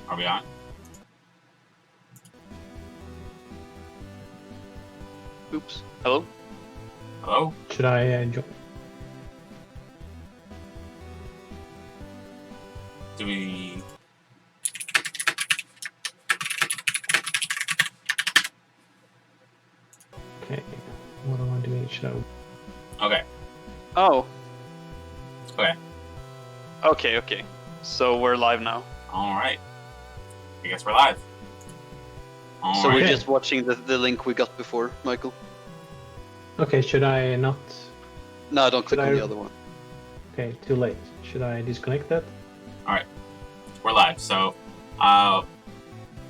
Are we on? Oops. Hello? Hello? Should I join? Do we... Okay. What do I do? Should I... Okay. Oh. Okay. Okay. So we're live now. Alright. I guess we're live. So we're Okay. just watching the link we got before, Michael. Okay, should I not? No, don't click Should on I- the other one. Okay, too late. Should I disconnect that? We're live. So,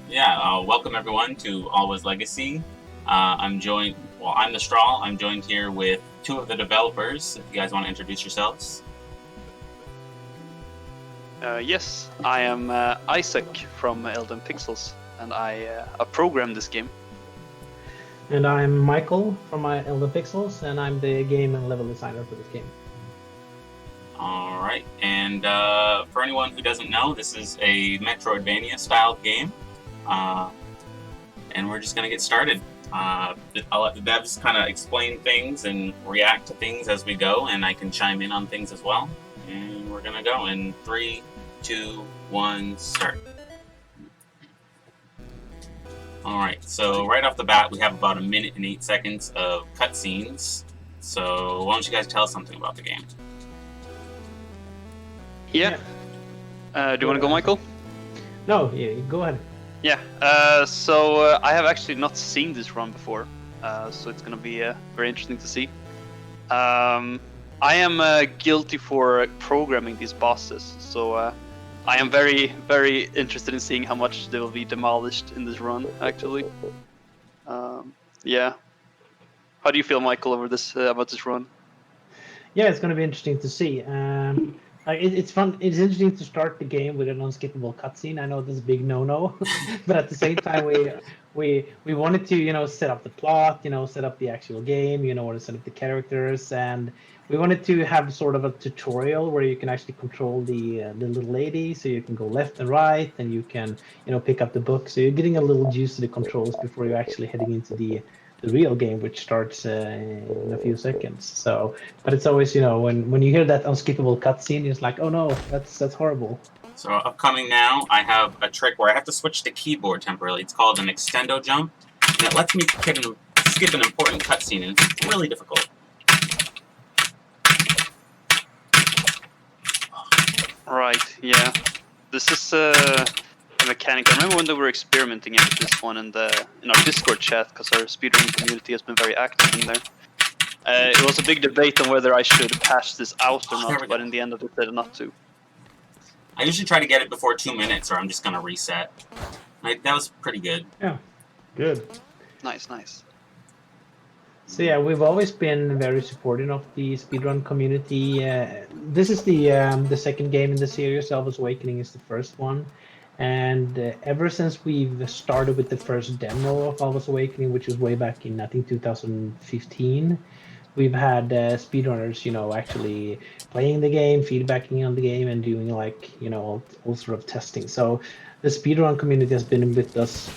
welcome everyone to Alwa's Legacy. I'm TheStrahl. I'm joined here with two of the developers. If you guys want to introduce yourselves. Yes, I am Isaac from Elden Pixels, and I programmed this game. And I'm Michael from my Elden Pixels, and I'm the game and level designer for this game. Alright, and for anyone who doesn't know, this is a Metroidvania style game. And we're just going to get started. I'll let the devs kind of explain things and react to things as we go, and I can chime in on things as well. And we're going to go in 3, 2, 1, start. Alright, so right off the bat, we have about 1 minute and 8 seconds of cutscenes. So why don't you guys tell us something about the game? Yeah. Do you want to go, Michael? No, yeah, go ahead. Yeah. So I have actually not seen this run before, so it's going to be very interesting to see. I am guilty for programming these bosses, so I am very, very interested in seeing how much they will be demolished in this run. Actually, yeah. How do you feel, Michael, over this about this run? Yeah, it's going to be interesting to see. It's fun. It's interesting to start the game with an unskippable cutscene. I know this is a big no-no, but at the same time, we wanted to set up the plot, set up the actual game, want to set up the characters, and we wanted to have sort of a tutorial where you can actually control the little lady, so you can go left and right, and you can pick up the book. So you're getting a little used to the controls before you're actually heading into the real game, which starts in a few seconds. So, but it's always when you hear that unskippable cutscene, it's like, oh no, that's horrible. So upcoming now, I have a trick where I have to switch to keyboard temporarily. It's called an extendo jump, and it lets me skip an important cutscene, and it's really difficult. Right. Yeah. This is a mechanic. I remember when they were experimenting with this one in our Discord chat, because our speedrunning community has been very active in there. It was a big debate on whether I should patch this out or not, but in the end I decided not to. I usually try to get it before 2 minutes, or I'm just gonna reset. That was pretty good. Yeah, good. Nice. So yeah, we've always been very supportive of the speedrun community. This is the second game in the series. Alwa's Awakening is the first one. And ever since we've started with the first demo of Alwa's Awakening, which was way back in, I think, 2015, we've had speedrunners, actually playing the game, feedbacking on the game, and doing all sort of testing. So the speedrun community has been with us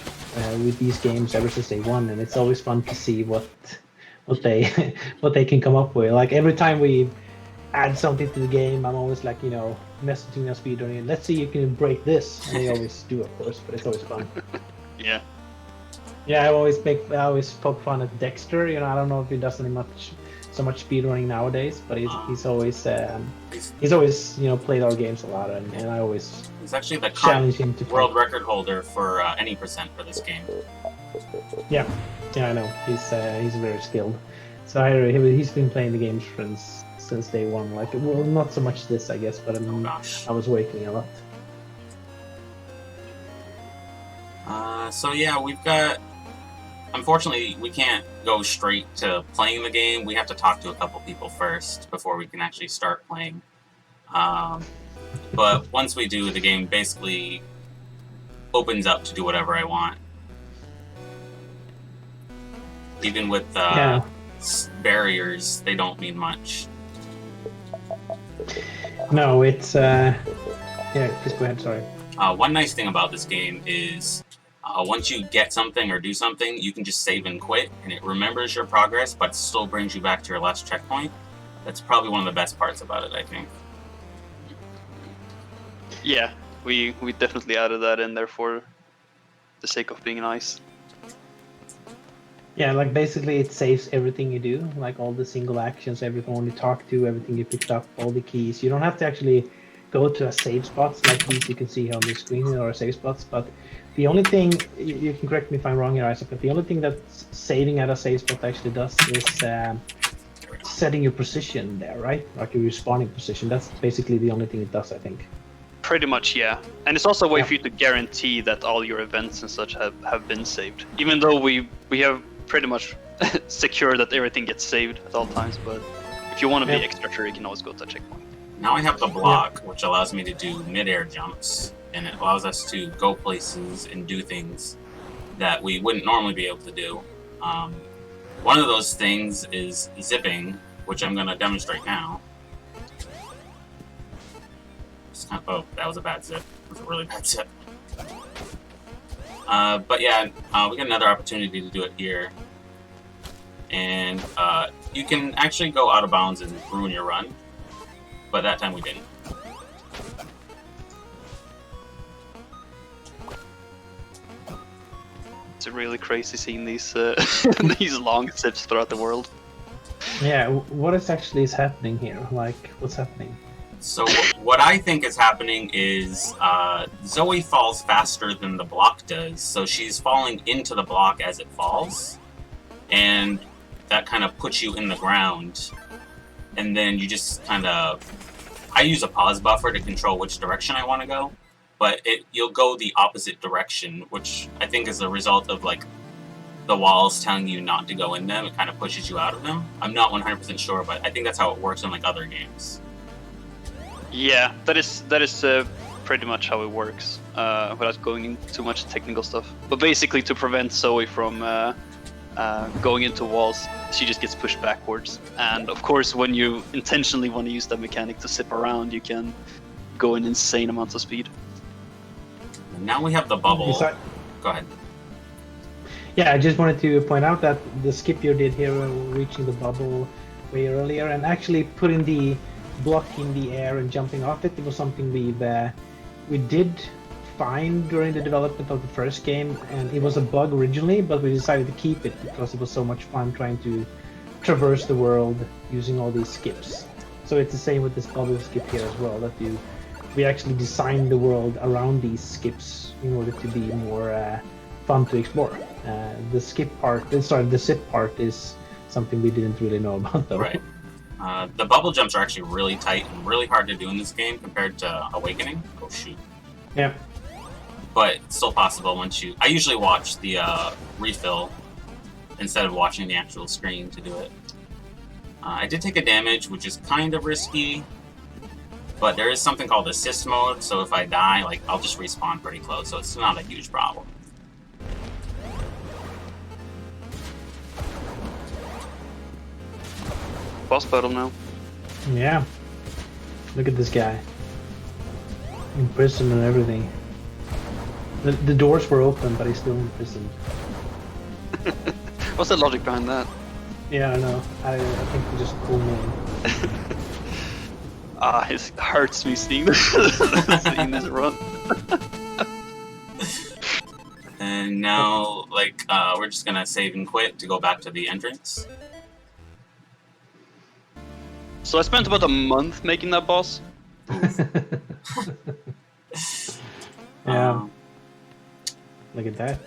with these games ever since day one, and it's always fun to see what they can come up with. Like every time we add something to the game, I'm always messaging a speedrunner, let's see you can break this, and they always do, of course, but it's always fun. Yeah. Yeah, I always poke fun at Dexter. I don't know if he does so much speedrunning nowadays, but he's always played our games a lot, and I always He's actually the challenge him current to world record holder for any percent for this game. Yeah, I know he's very skilled. So he's been playing the game since day one. Not so much this, I guess, but I was Awakening a lot. So yeah, we've got... Unfortunately, we can't go straight to playing the game. We have to talk to a couple people first before we can actually start playing. But once we do, the game basically opens up to do whatever I want. Even with barriers, they don't mean much. No, it's yeah. Please go ahead. Sorry. One nice thing about this game is once you get something or do something, you can just save and quit, and it remembers your progress, but still brings you back to your last checkpoint. That's probably one of the best parts about it, I think. Yeah, we definitely added that in there for the sake of being nice. Yeah, like basically it saves everything you do, like all the single actions, everyone you talk to, everything you picked up, all the keys. You don't have to actually go to a save spots like these you can see here on the screen or save spots, but the only thing, you can correct me if I'm wrong here, Isaac, but the only thing that saving at a save spot actually does is setting your position there, right? Like your respawning position. That's basically the only thing it does, I think. Pretty much, yeah. And it's also a way for you to guarantee that all your events and such have been saved. Even though we have pretty much secured that everything gets saved at all times, but if you want to be extra sure, you can always go to a checkpoint. Now I have the block, which allows me to do mid-air jumps, and it allows us to go places and do things that we wouldn't normally be able to do. One of those things is zipping, which I'm going to demonstrate now. Oh, that was a bad zip. That was a really bad zip. But yeah, we got another opportunity to do it here. And you can actually go out of bounds and ruin your run. But that time we didn't. It's really crazy seeing these these long zips throughout the world. Yeah, what is happening here? Like, what's happening? So what I think is happening is Zoe falls faster than the block does, so she's falling into the block as it falls, and that kind of puts you in the ground, and then you just kind of... I use a pause buffer to control which direction I want to go, but you'll go the opposite direction, which I think is a result of like the walls telling you not to go in them. It kind of pushes you out of them. I'm not 100% sure, but I think that's how it works in like other games. Yeah, that is pretty much how it works, without going into too much technical stuff. But basically, to prevent Zoe from going into walls, she just gets pushed backwards. And of course, when you intentionally want to use that mechanic to zip around, you can go in insane amounts of speed. And now we have the bubble. Go ahead. Yeah, I just wanted to point out that the skip you did here, reaching the bubble way earlier, and actually putting the block in the air and jumping off it, was something we did find during the development of the first game, and it was a bug originally, but we decided to keep it because it was so much fun trying to traverse the world using all these skips. So it's the same with this bubble skip here as well, that we actually designed the world around these skips in order to be more fun to explore. The zip part is something we didn't really know about though. Right. The bubble jumps are actually really tight and really hard to do in this game compared to Awakening. Oh shoot. Yeah. But it's still possible once you... I usually watch the refill instead of watching the actual screen to do it. I did take a damage, which is kind of risky, but there is something called assist mode, so if I die, like, I'll just respawn pretty close, so it's not a huge problem. Boss battle now. Yeah. Look at this guy. In prison and everything. The doors were open, but he's still in prison. What's the logic behind that? Yeah, I know. I think he just pulled me in. It hurts me seeing this run. And now, like, we're just gonna save and quit to go back to the entrance. So I spent about a month making that boss. Yeah. Look at that.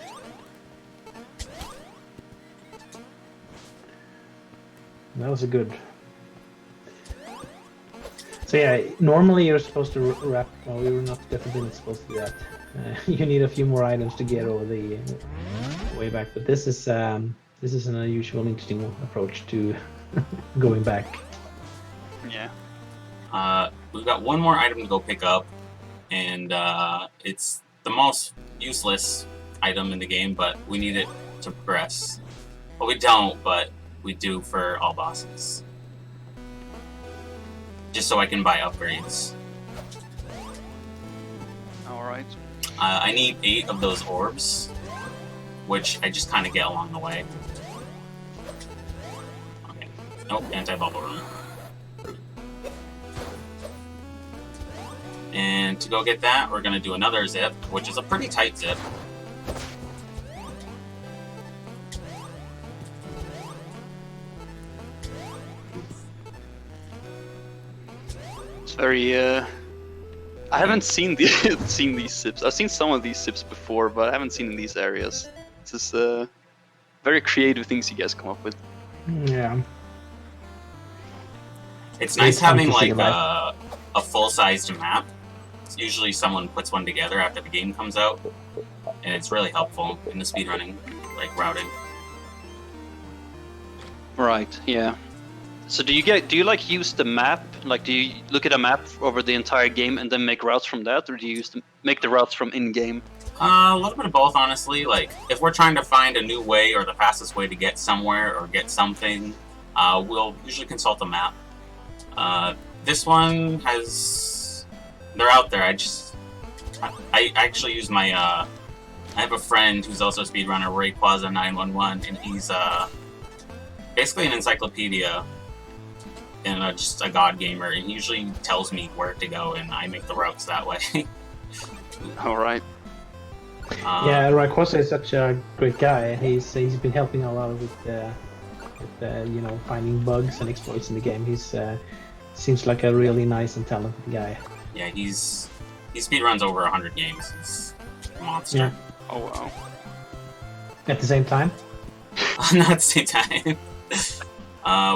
That was a good. So yeah, normally you're supposed to wrap. Well, we were definitely not supposed to do that. You need a few more items to get over the way back, but this is an unusual, interesting approach to going back. Yeah. We've got one more item to go pick up, and it's the most useless item in the game, but we need it to progress. Well, we don't, but we do for all bosses. Just so I can buy upgrades. Alright. Alright. I need 8 of those orbs, which I just kind of get along the way. Okay. Nope, anti-bubble room. And to go get that, we're going to do another zip, which is a pretty tight zip. It's very, I haven't seen seen these zips. I've seen some of these zips before, but I haven't seen in these areas. This is very creative things you guys come up with. Yeah. It's nice fun having to see like life. a full-sized map. Usually someone puts one together after the game comes out, and it's really helpful in the speedrunning, like routing. Right. Yeah. So do you like use the map? Like, do you look at a map over the entire game and then make routes from that, or do you make the routes from in-game? A little bit of both, honestly. Like, if we're trying to find a new way or the fastest way to get somewhere or get something, we'll usually consult the map. This one has... They're out there. I actually use my... I have a friend who's also a speedrunner, Rayquaza911, and he's basically an encyclopedia and just a god gamer, and he usually tells me where to go, and I make the routes that way. All right. Yeah, Rayquaza is such a great guy. He's been helping a lot with you know, finding bugs and exploits in the game. He's seems like a really nice and talented guy. Yeah, he speedruns over 100 games. He's a monster. Yeah. Oh wow. At the same time. Not at the same time.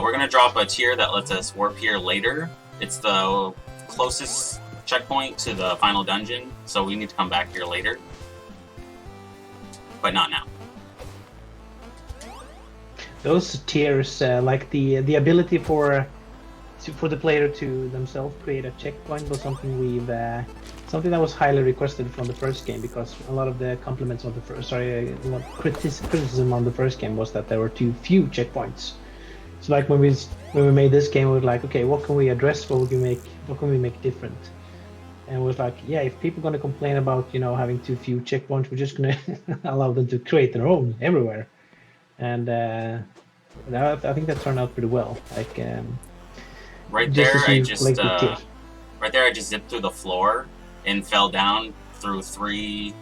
We're gonna drop a tier that lets us warp here later. It's the closest checkpoint to the final dungeon, so we need to come back here later. But not now. Those tiers, like the ability for the player to themselves create a checkpoint, was something something that was highly requested from the first game, because a lot of the compliments of the first, criticism on the first game was that there were too few checkpoints. So like when we made this game, we were like, okay, what can we address? What can we make different? And it was like, yeah, if people are going to complain about, you know, having too few checkpoints, we're just going to allow them to create their own everywhere. And I think that turned out pretty well. Like Right there, I just zipped through the floor and fell down through 3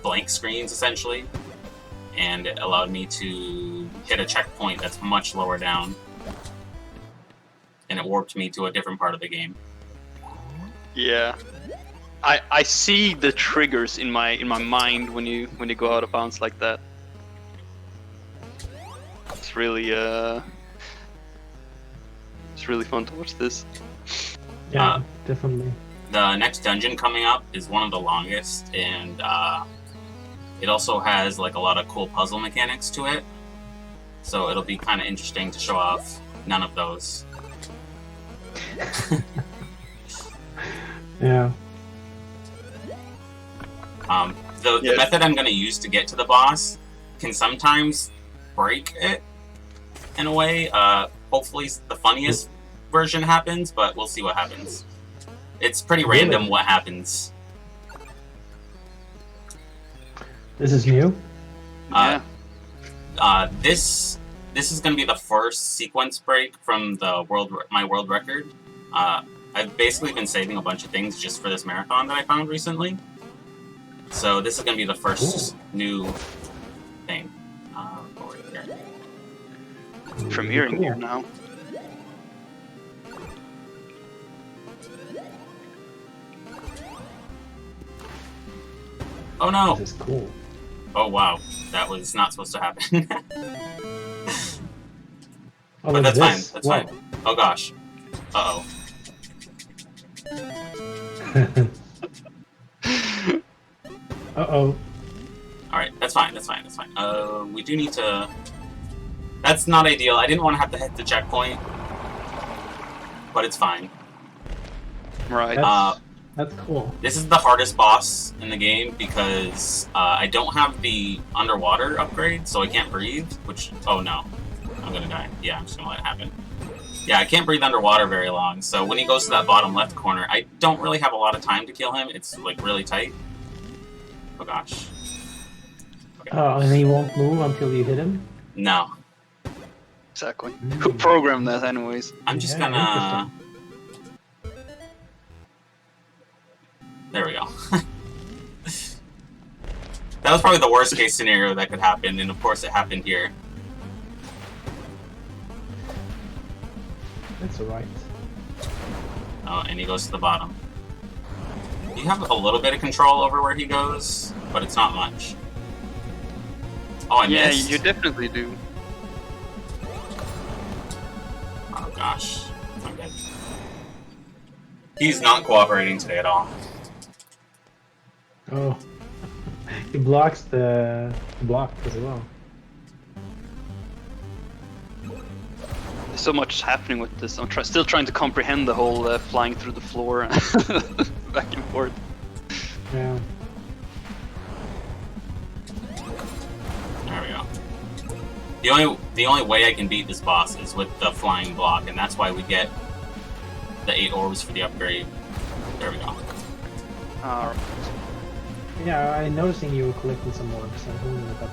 blank screens essentially, and it allowed me to hit a checkpoint that's much lower down, and it warped me to a different part of the game. Yeah. I see the triggers in my mind when you go out of bounds like that. It's really fun to watch this. Yeah, definitely. The next dungeon coming up is one of the longest, and it also has like a lot of cool puzzle mechanics to it. So it'll be kind of interesting to show off none of those. Yeah. The method I'm going to use to get to the boss can sometimes break it in a way. Hopefully the funniest version happens, but we'll see what happens. It's pretty random what happens. This is new? Yeah. This is going to be the first sequence break from the my world record. I've basically been saving a bunch of things just for this marathon that I found recently. So this is going to be the first new thing. Over here. Premiering here now. Oh no! This is cool. Oh wow, that was not supposed to happen. Oh, but that's fine. this. That's fine. Oh gosh. Uh oh. Uh-oh. Alright, that's fine, that's fine, that's fine. We do need to... That's not ideal. I didn't want to have to hit the checkpoint. But it's fine. Right. That's cool. This is the hardest boss in the game because I don't have the underwater upgrade, so I can't breathe, which... Oh no. I'm gonna die. Yeah, I'm just gonna let it happen. Yeah, I can't breathe underwater very long, so when he goes to that bottom left corner, I don't really have a lot of time to kill him. It's, like, really tight. Oh, gosh. Okay. Oh, and he won't move until you hit him? No. Exactly. Who programmed that, anyways? I'm just Yeah, gonna... There we go. That was probably the worst case scenario that could happen, and of course it happened here. That's alright. Oh, and he goes to the bottom. You have a little bit of control over where he goes, but it's not much. Oh, I missed. Yeah, you definitely do. Oh gosh, I'm dead. He's not cooperating today at all. Oh. He blocks the block as well. There's so much happening with this. I'm still trying to comprehend the whole flying through the floor back and forth. Yeah. There we go. The only way I can beat this boss is with the flying block, and that's why we get the 8 orbs for the upgrade. There we go. Alright. Yeah, I'm noticing you were collecting some orbs. I don't know about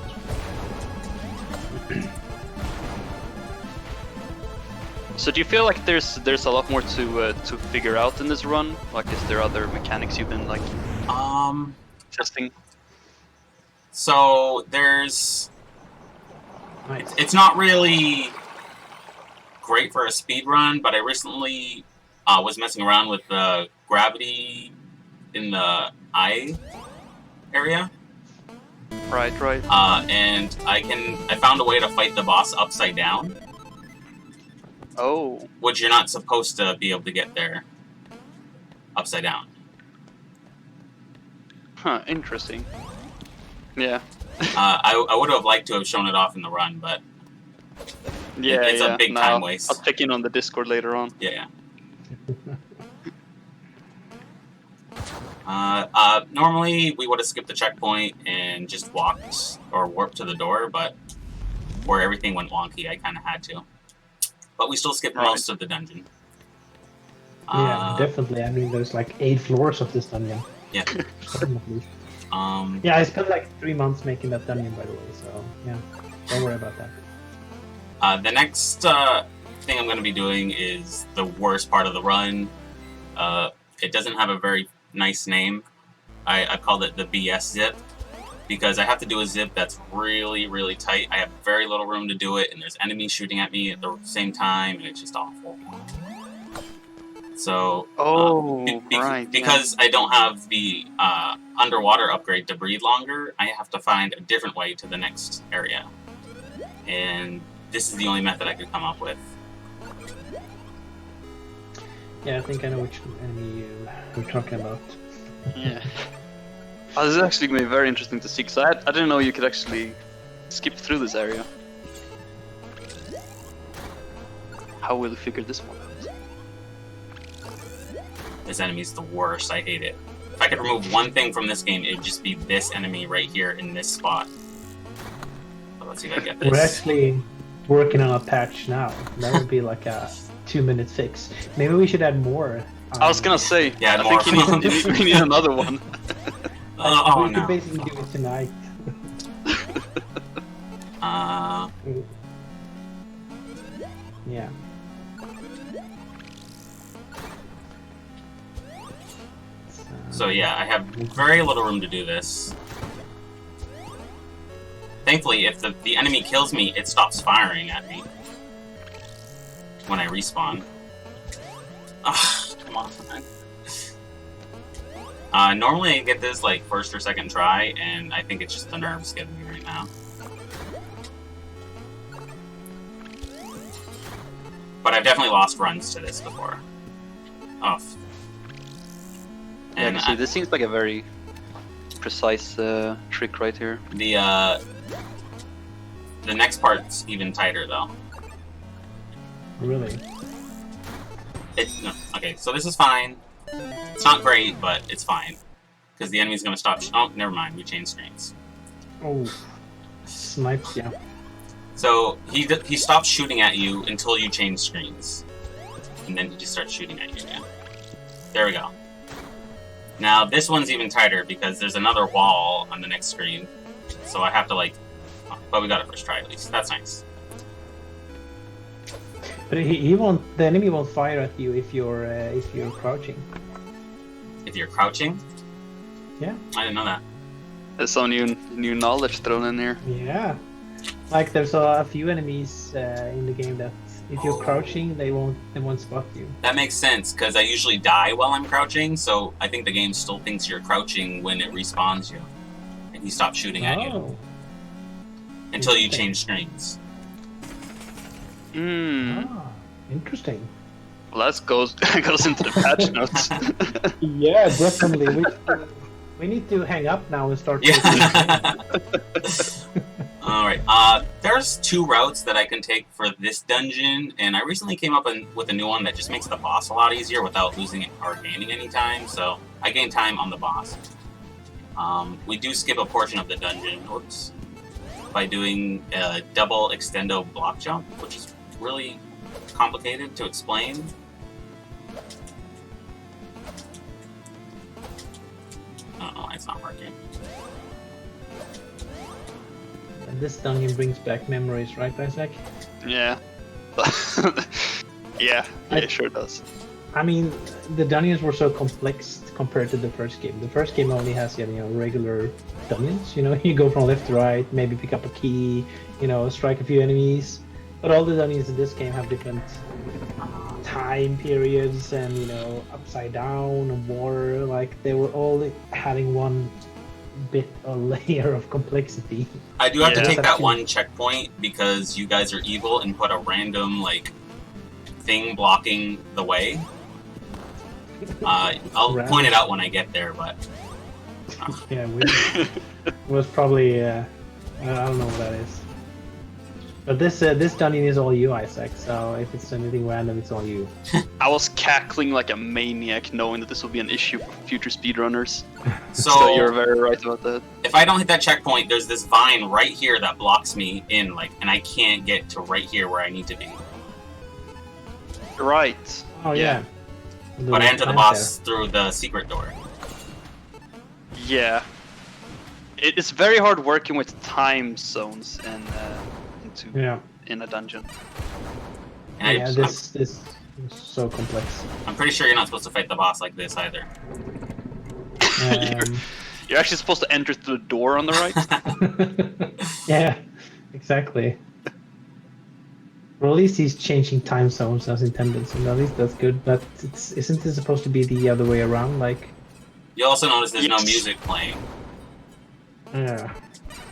this. So do you feel like there's a lot more to figure out in this run? Like, is there other mechanics you've been like testing? So there's... Nice. It's not really great for a speed run, but I recently was messing around with the gravity in the eye area. Right. And I found a way to fight the boss upside down. Oh. Which you're not supposed to be able to get there upside down. Huh, interesting. Yeah. I would have liked to have shown it off in the run, but it's a big time waste. I'll check in on the Discord later on. Yeah. Normally we would have skipped the checkpoint and just walked or warped to the door, but where everything went wonky, I kind of had to. But we still skipped most of the dungeon. Yeah, definitely. I mean, there's like 8 floors of this dungeon. Yeah. Yeah, I spent like 3 months making that dungeon, by the way, so yeah, don't worry about that. The next thing I'm going to be doing is the worst part of the run. It doesn't have a very nice name. I called it the BS zip, because I have to do a zip that's really, really tight. I have very little room to do it, and there's enemies shooting at me at the same time, and it's just awful. So, because I don't have the underwater upgrade to breathe longer, I have to find a different way to the next area. And this is the only method I could come up with. Yeah, I think I know which enemy you're talking about. Yeah. Oh, this is actually going to be very interesting to see, because I didn't know you could actually skip through this area. How will you figure this one out? This enemy's the worst. I hate it. If I could remove one thing from this game, it'd just be this enemy right here in this spot. So let's see if I get this. We're actually working on a patch now. That would be like a 2-minute fix. Maybe we should add more. I was gonna say, yeah, I think we need another one. We could basically do it tonight. Yeah. So yeah, I have very little room to do this. Thankfully, if the enemy kills me, it stops firing at me when I respawn. Ugh, come on. Normally I get this like first or second try, and I think it's just the nerves getting me right now. But I've definitely lost runs to this before. Oh. And see, this seems like a very precise trick right here. The next part's even tighter though. Really? No, okay, so this is fine. It's not great, but it's fine. Because the enemy's gonna stop. Oh, never mind. We changed screens. Oh, snipes, yeah. So he stops shooting at you until you change screens. and then he just starts shooting at you again. There we go. Now this one's even tighter because there's another wall on the next screen, so I have to like. But we got it first try at least. That's nice. But he won't. The enemy won't fire at you if you're crouching. If you're crouching. Yeah. I didn't know that. There's some new knowledge thrown in here. Yeah. Like there's a few enemies in the game that if you're crouching, they won't spot you. That makes sense because I usually die while I'm crouching, so I think the game still thinks you're crouching when it respawns you, and he stops shooting at you until you change screens. Ah, interesting. Well, that goes into the patch notes. Yeah, definitely. We need to hang up now and start. Yeah. All right. There's 2 routes that I can take for this dungeon, and I recently came up with a new one that just makes the boss a lot easier without losing it or gaining any time. So I gain time on the boss. We do skip a portion of the dungeon, by doing a double extendo block jump, which is really complicated to explain. Uh-oh, it's not working. And this dungeon brings back memories, right, Isaac? Yeah. yeah, it sure does. I mean, the dungeons were so complex compared to the first game. The first game only has, regular dungeons. You go from left to right, maybe pick up a key, strike a few enemies. But all the dungeons in this game have different time periods and, upside down and war. Like, they were all having one bit or layer of complexity. I do have to take that one checkpoint because you guys are evil and put a random, thing blocking the way. I'll point it out when I get there, but... Yeah, it was probably... I don't know what that is. But this dungeon is all you, Isaac, so if it's anything random, it's all you. I was cackling like a maniac knowing that this will be an issue for future speedrunners. So you're very right about that. If I don't hit that checkpoint, there's this vine right here that blocks me in, and I can't get to right here where I need to be. Right. Oh, yeah. But I enter the boss through the secret door. Yeah. It's very hard working with time zones in a dungeon. And this is so complex. I'm pretty sure you're not supposed to fight the boss like this either. You're actually supposed to enter through the door on the right. Yeah, exactly. Well, at least he's changing time zones as intended, so at least that's good. But isn't it supposed to be the other way around? You also notice there's no music playing. Yeah.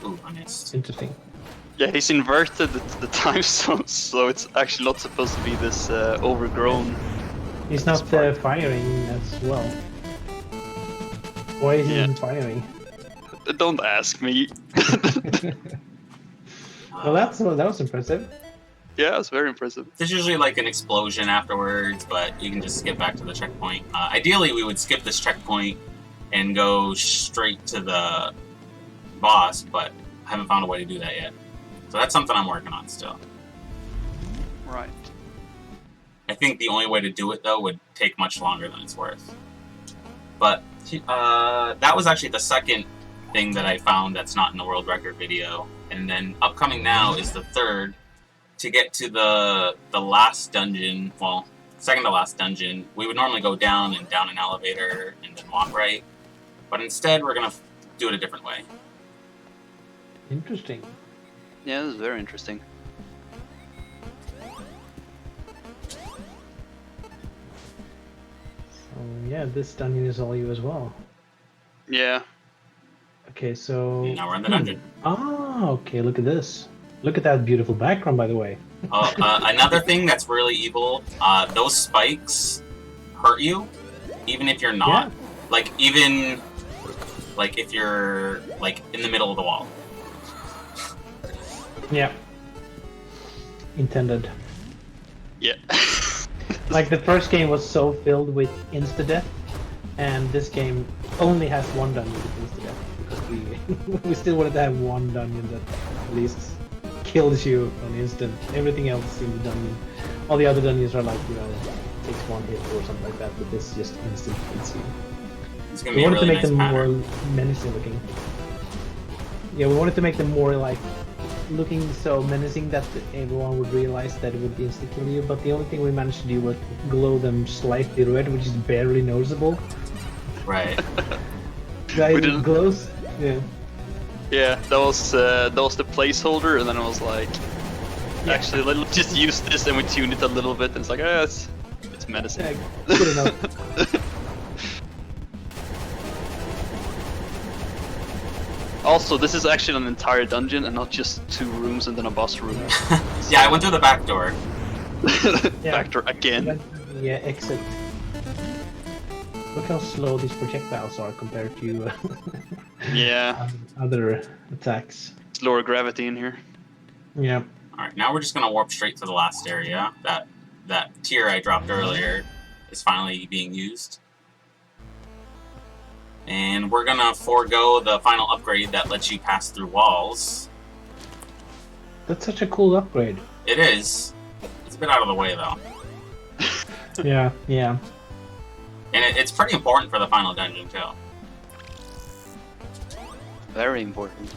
Ooh, I missed. Interesting. Yeah, he's inverted the time zones, so it's actually not supposed to be this overgrown. He's not firing as well. Why is he even firing? Don't ask me. Well, that was impressive. Yeah, it's very impressive. There's usually an explosion afterwards, but you can just skip back to the checkpoint. Ideally, we would skip this checkpoint and go straight to the boss, but I haven't found a way to do that yet. So that's something I'm working on still. Right. I think the only way to do it, though, would take much longer than it's worth. But that was actually the second thing that I found that's not in the world record video. And then upcoming now is the third. To get to the last dungeon, well, second to last dungeon, we would normally go down an elevator and then walk right. But instead, we're going to do it a different way. Interesting. Yeah, this is very interesting. So, yeah, this dungeon is all you as well. Yeah. Okay, so... Now we're in the dungeon. Ah, okay, look at this. Look at that beautiful background, by the way. Another thing that's really evil, those spikes hurt you, even if you're not. Yeah. Even if you're, in the middle of the wall. Yeah. Intended. Yeah. The first game was so filled with insta-death, and this game only has one dungeon with insta-death. Because we still wanted to have one dungeon that at least kills you on instant. Everything else in the dungeon, all the other dungeons are takes one hit or something like that, but this just instantly hits you. It's gonna We be a wanted really to make nice them pattern. more menacing looking. Yeah, we wanted to make them more like looking so menacing that everyone would realize that it would insta kill you. But the only thing we managed to do was glow them slightly red, which is barely noticeable. Right. It didn't- glows. Yeah. Yeah, that was the placeholder, and then I was like, actually, let's just use this, and we tuned it a little bit, and it's like, it's menacing. Yeah, good enough. Also, this is actually an entire dungeon and not just 2 rooms and then a boss room. Yeah, I went through the back door. Factor again. Yeah, exit. Look how slow these projectiles are compared to Yeah, other attacks. it's lower gravity in here. Yeah. Alright, now we're just gonna warp straight to the last area. That tier I dropped earlier is finally being used. And we're gonna forego the final upgrade that lets you pass through walls. That's such a cool upgrade. It is. It's a bit out of the way though. Yeah, yeah. And it's pretty important for the final dungeon too. Very important.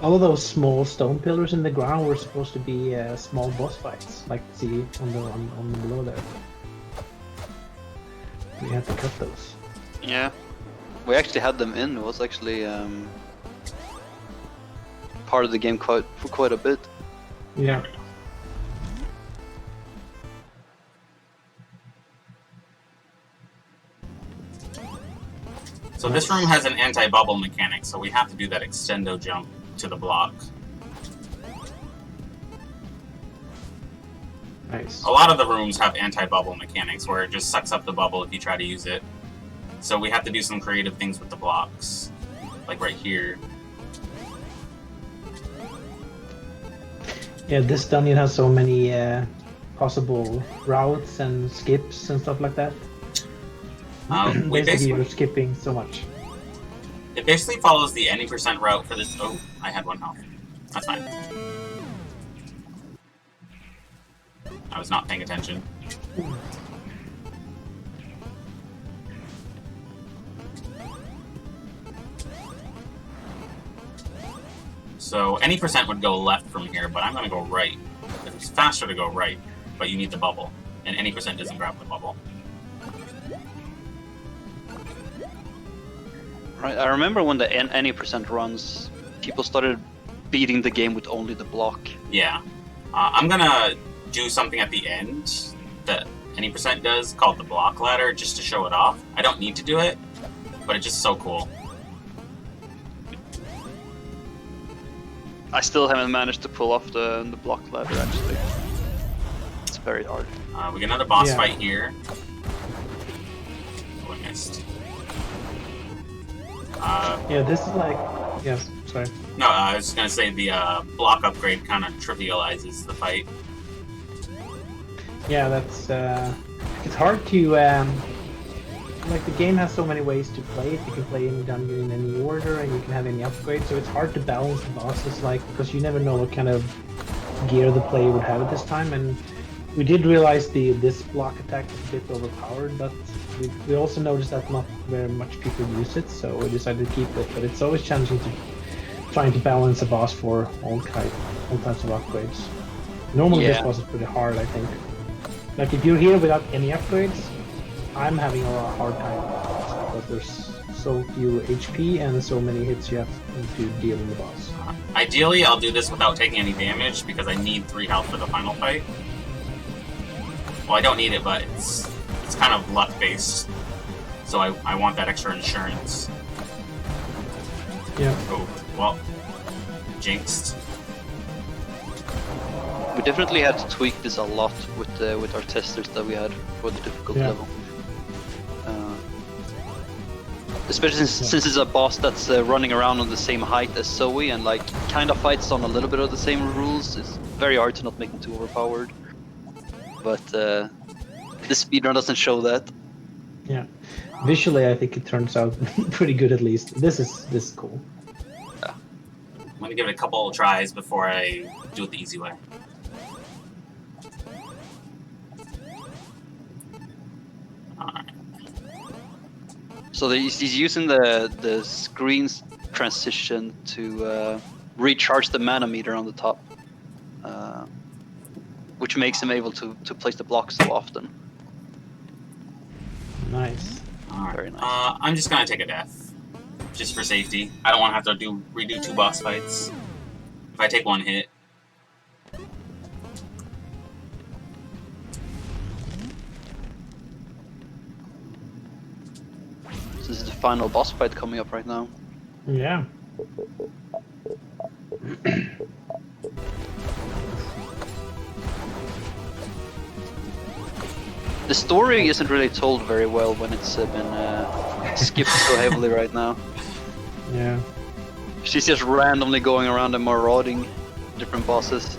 All of those small stone pillars in the ground were supposed to be small boss fights, like see on the below there. We had to cut those. Yeah. We actually had them in. It was actually part of the game for quite a bit. Yeah. So this room has an anti-bubble mechanic, so we have to do that extendo jump to the block. Nice. A lot of the rooms have anti-bubble mechanics where it just sucks up the bubble if you try to use it. So we have to do some creative things with the blocks. Like right here. Yeah, this dungeon has so many possible routes and skips and stuff like that. We Basically, you're basically, skipping so much. it basically follows the any percent route for this. Oh, I had 1 health. That's fine. I was not paying attention. So any percent would go left from here, but I'm going to go right. It's faster to go right, but you need the bubble. And any percent doesn't grab the bubble. Right. I remember when the any percent runs, people started beating the game with only the block. Yeah. I'm going to do something at the end that any percent does called the block ladder just to show it off. I don't need to do it, but it's just so cool. I still haven't managed to pull off the block ladder actually. It's very hard. We get another boss Yeah. fight here. Oh, I missed. Yeah, this is like... Yes, sorry. No, I was just gonna say the block upgrade kind of trivializes the fight. Yeah, that's... it's hard to... like, the game has so many ways to play it. You can play any dungeon in any order, and you can have any upgrades, so it's hard to balance the bosses, like, because you never know what kind of gear the player would have at this time, and we did realize this block attack is a bit overpowered, but we also noticed that not very much people use it, so we decided to keep it, but it's always challenging to trying to balance a boss for all types of upgrades. Normally this Yeah. boss is pretty hard, I think. Like, if you're here without any upgrades, I'm having a hard time because there's so few HP and so many hits you have to deal with the boss. Ideally, I'll do this without taking any damage because I need 3 health for the final fight. Well, I don't need it, but it's kind of luck-based. So I want that extra insurance. Yeah. Oh, well, jinxed. We definitely had to tweak this a lot with our testers that we had for the difficulty Yeah. level. Especially since it's a boss that's running around on the same height as Zoe and like kind of fights on a little bit of the same rules. It's very hard to not make him too overpowered. But the speedrun doesn't show that. Yeah. Visually, I think it turns out pretty good at least. This is cool. I'm gonna give it a couple of tries before I do it the easy way. So he's using the screen's transition to recharge the mana meter on the top, which makes him able to place the block so often. Nice. All right. Very nice. I'm just gonna take a death, just for safety. I don't want to have to redo 2 boss fights. If I take 1 hit. This is the final boss fight coming up right now. Yeah. The story isn't really told very well when it's been skipped so heavily right now. Yeah. She's just randomly going around and marauding different bosses.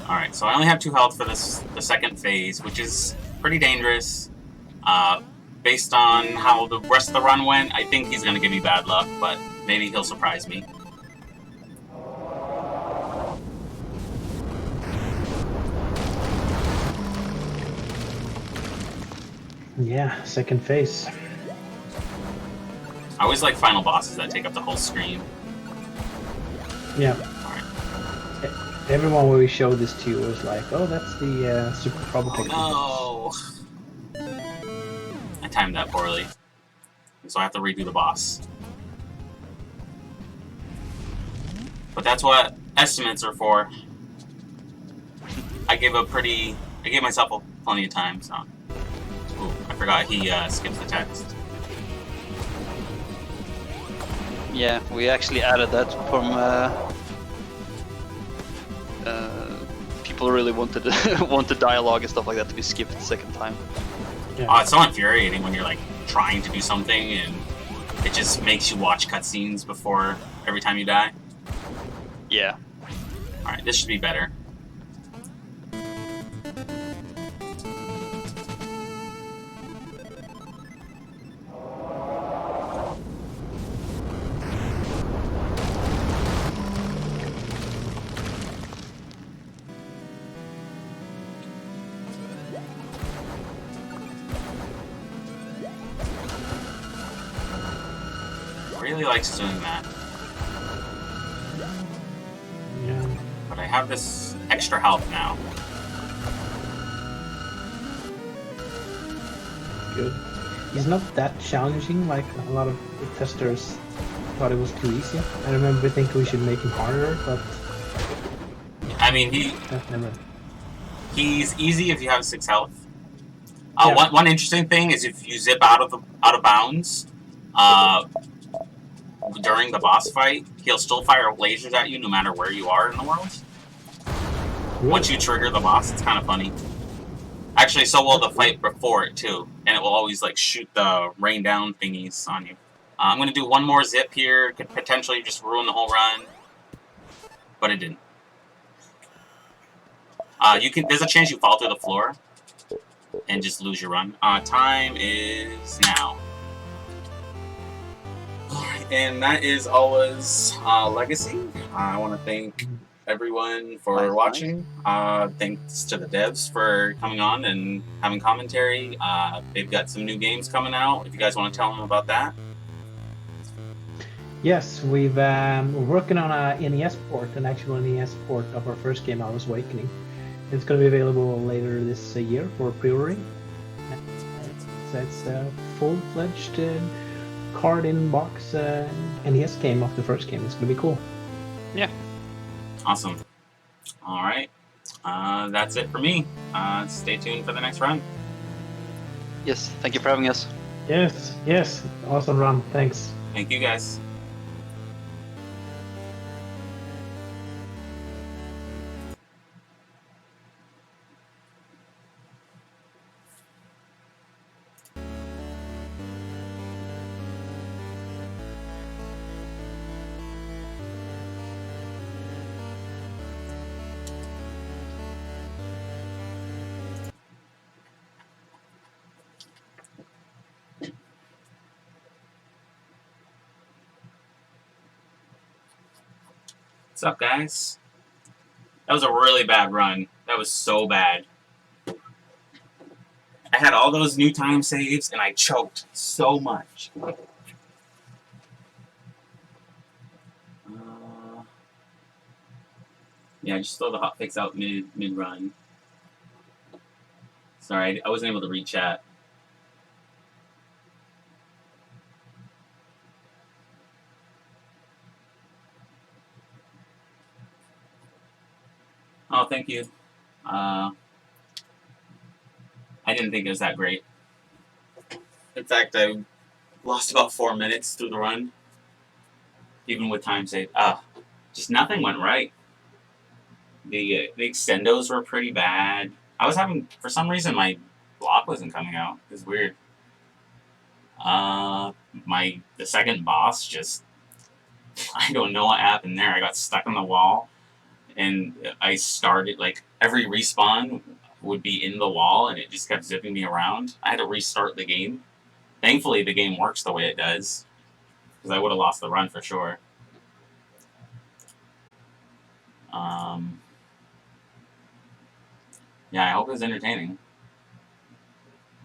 Alright, so I only have 2 health for the second phase, which is pretty dangerous. Based on how the rest of the run went, I think he's gonna give me bad luck, but maybe he'll surprise me. Yeah, second phase. I always like final bosses that take up the whole screen. Yeah. Alright. Everyone where we showed this to you was like, oh, that's the super probable. Oh no! I timed that poorly. So I have to redo the boss. But that's what estimates are for. I gave myself plenty of time, so. Ooh, I forgot he skips the text. Yeah, we actually added that from people really wanted wanted dialogue and stuff like that to be skipped the second time. Yeah. Oh, it's so infuriating when you're like trying to do something and it just makes you watch cutscenes before every time you die. Yeah. Alright, this should be better. Really likes doing that. Yeah. But I have this extra health now. Good. He's not that challenging like a lot of the testers thought it was too easy. I remember thinking we should make him harder, but I mean, never. he's easy if you have 6 health. Yeah. One interesting thing is if you zip out of bounds, during the boss fight, he'll still fire lasers at you no matter where you are in the world. Really? Once you trigger the boss, it's kind of funny. Actually, so will the fight before it too, and it will always like shoot the rain down thingies on you. I'm gonna do one more zip here. Could potentially just ruin the whole run, but it didn't. There's a chance you fall through the floor and just lose your run. Time is now. Alright, and that is Alwa's legacy. I want to thank everyone for watching. Thanks to the devs for coming on and having commentary. They've got some new games coming out. If you guys want to tell them about that. Yes, we're working on a NES port, an actual NES port of our first game, Alwa's Awakening. It's going to be available later this year for pre-ordering. So it's a full-fledged card-in-box NES game of the first game. It's going to be cool. Yeah. Awesome. All right. That's it for me. Stay tuned for the next run. Yes, thank you for having us. Yes. Awesome run. Thanks. Thank you, guys. What's up, guys? That was a really bad run. That was so bad. I had all those new time saves, and I choked so much. Yeah, I just throw the hotfix out mid run. Sorry, I wasn't able to read chat. Oh, thank you. I didn't think it was that great. In fact, I lost about 4 minutes through the run, even with time save. Just nothing went right. The extendos were pretty bad. I was having, for some reason, my block wasn't coming out. It was weird. The second boss just, I don't know what happened there. I got stuck on the wall, and I started, like, every respawn would be in the wall, and it just kept zipping me around. I had to restart the game. Thankfully, the game works the way it does, because I would have lost the run for sure. Yeah, I hope it was entertaining.